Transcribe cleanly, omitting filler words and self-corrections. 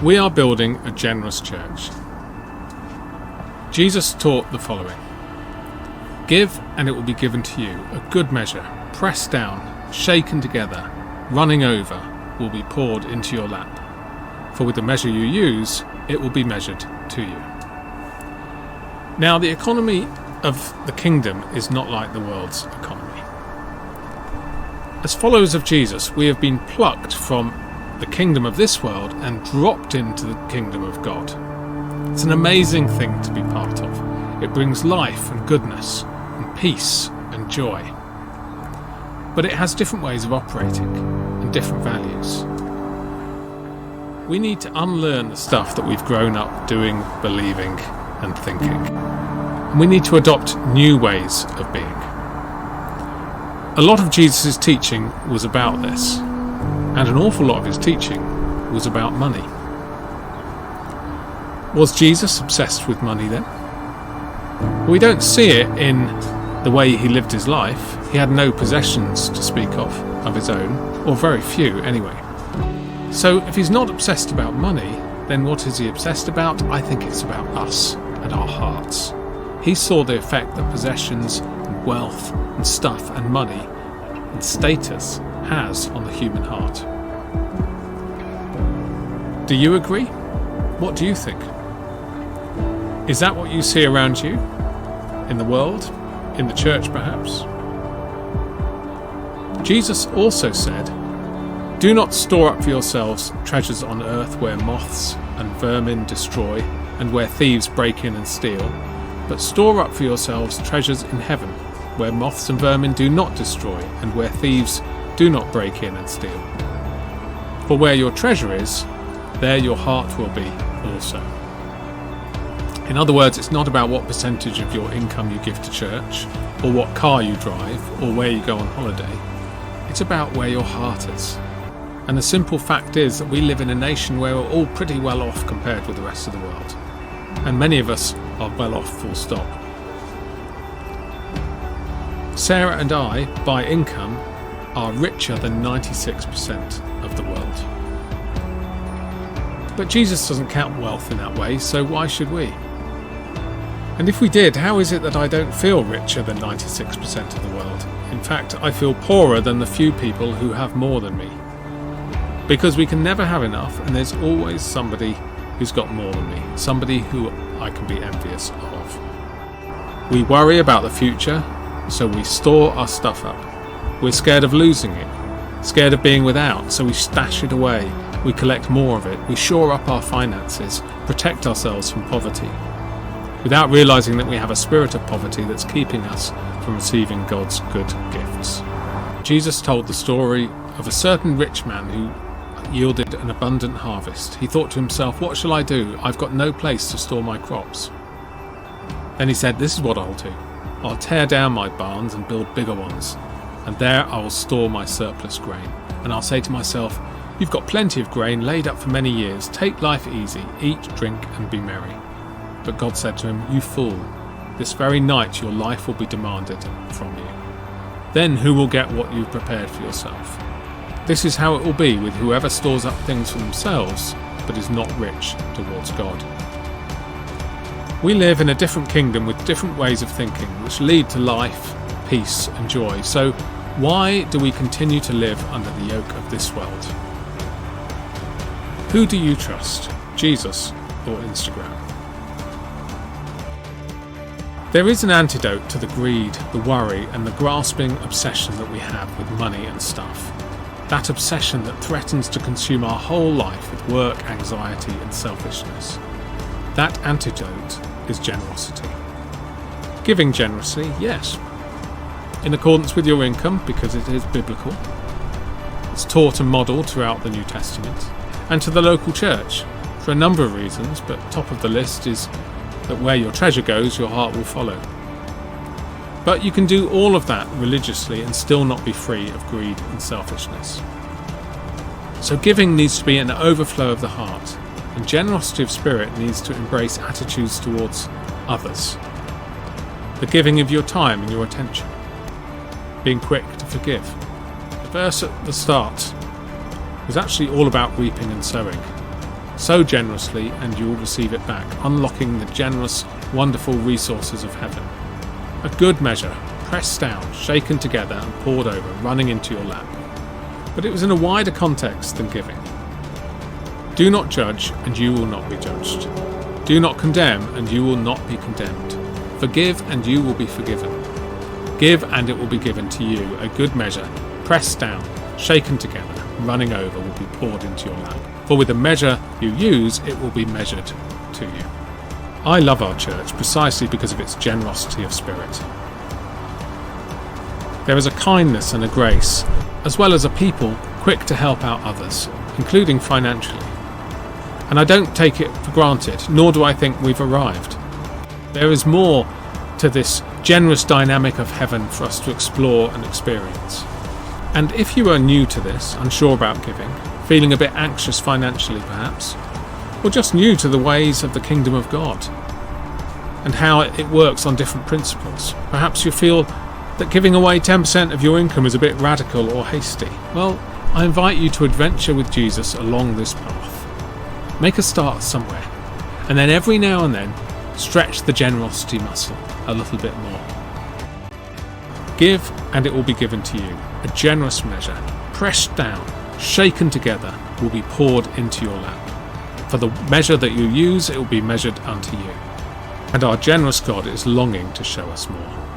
We are building a generous church. Jesus taught the following: Give, and it will be given to you, a good measure, pressed down, shaken together, running over, will be poured into your lap. For with the measure you use, it will be measured to you. Now, the economy of the kingdom is not like the world's economy. As followers of Jesus, we have been plucked from the kingdom of this world and dropped into the kingdom of God. It's an amazing thing to be part of. It brings life and goodness and peace and joy. But it has different ways of operating and different values. We need to unlearn the stuff that we've grown up doing, believing and thinking. And we need to adopt new ways of being. A lot of Jesus' teaching was about this, and an awful lot of his teaching was about money. Was Jesus obsessed with money then? We don't see it in the way he lived his life. He had no possessions to speak of his own, or very few anyway. So if he's not obsessed about money, then what is he obsessed about? I think it's about us and our hearts. He saw the effect that possessions and wealth and stuff and money and status has on the human heart. Do you agree? What do you think? Is that what you see around you? In the world? In the church perhaps? Jesus also said, "Do not store up for yourselves treasures on earth where moths and vermin destroy and where thieves break in and steal, but store up for yourselves treasures in heaven where moths and vermin do not destroy and where thieves do not break in and steal. For where your treasure is, there your heart will be also." In other words, it's not about what percentage of your income you give to church, or what car you drive, or where you go on holiday. It's about where your heart is. And the simple fact is that we live in a nation where we're all pretty well off compared with the rest of the world. And many of us are well off, full stop. Sarah and I, by income, are richer than 96% of the world. But Jesus doesn't count wealth in that way, so why should we? And if we did, how is it that I don't feel richer than 96% of the world? In fact, I feel poorer than the few people who have more than me. Because we can never have enough, and there's always somebody who's got more than me, somebody who I can be envious of. We worry about the future, so we store our stuff up. We're scared of losing it, scared of being without, so we stash it away. We collect more of it. We shore up our finances, protect ourselves from poverty, without realizing that we have a spirit of poverty that's keeping us from receiving God's good gifts. Jesus told the story of a certain rich man who yielded an abundant harvest. He thought to himself, "What shall I do? I've got no place to store my crops." Then he said, "This is what I'll do. I'll tear down my barns and build bigger ones, and there I will store my surplus grain. And I'll say to myself, you've got plenty of grain laid up for many years. Take life easy, eat, drink, and be merry." But God said to him, "You fool, this very night your life will be demanded from you. Then who will get what you've prepared for yourself? This is how it will be with whoever stores up things for themselves, but is not rich towards God." We live in a different kingdom with different ways of thinking, which lead to life, peace, and joy. So why do we continue to live under the yoke of this world? Who do you trust, Jesus or Instagram? There is an antidote to the greed, the worry, and the grasping obsession that we have with money and stuff. That obsession that threatens to consume our whole life with work, anxiety, and selfishness. That antidote is generosity. Giving generously, yes, in accordance with your income, because it is biblical. It's taught and modelled throughout the New Testament, and to the local church, for a number of reasons, but top of the list is that where your treasure goes, your heart will follow. But you can do all of that religiously and still not be free of greed and selfishness. So giving needs to be an overflow of the heart, and generosity of spirit needs to embrace attitudes towards others. The giving of your time and your attention. Being quick to forgive. The verse at the start was actually all about reaping and sowing. sow generously and you will receive it back, unlocking the generous, wonderful resources of heaven. A good measure, pressed down, shaken together and poured over, running into your lap. But it was in a wider context than giving. Do not judge, and you will not be judged. Do not condemn, and you will not be condemned. Forgive, and you will be forgiven. Give, and it will be given to you. A good measure, pressed down, shaken together, running over, will be poured into your lap. For with the measure you use, it will be measured to you. I love our church precisely because of its generosity of spirit. There is a kindness and a grace, as well as a people quick to help out others, including financially. And I don't take it for granted, nor do I think we've arrived. There is more to this generous dynamic of heaven for us to explore and experience. And if you are new to this, unsure about giving, feeling a bit anxious financially perhaps, or just new to the ways of the kingdom of God and how it works on different principles, perhaps you feel that giving away 10% of your income is a bit radical or hasty. Well, I invite you to adventure with Jesus along this path. Make a start somewhere, and then every now and then stretch the generosity muscle a little bit more. Give, and it will be given to you. A generous measure, pressed down, shaken together, will be poured into your lap. For the measure that you use, it will be measured unto you. And our generous God is longing to show us more.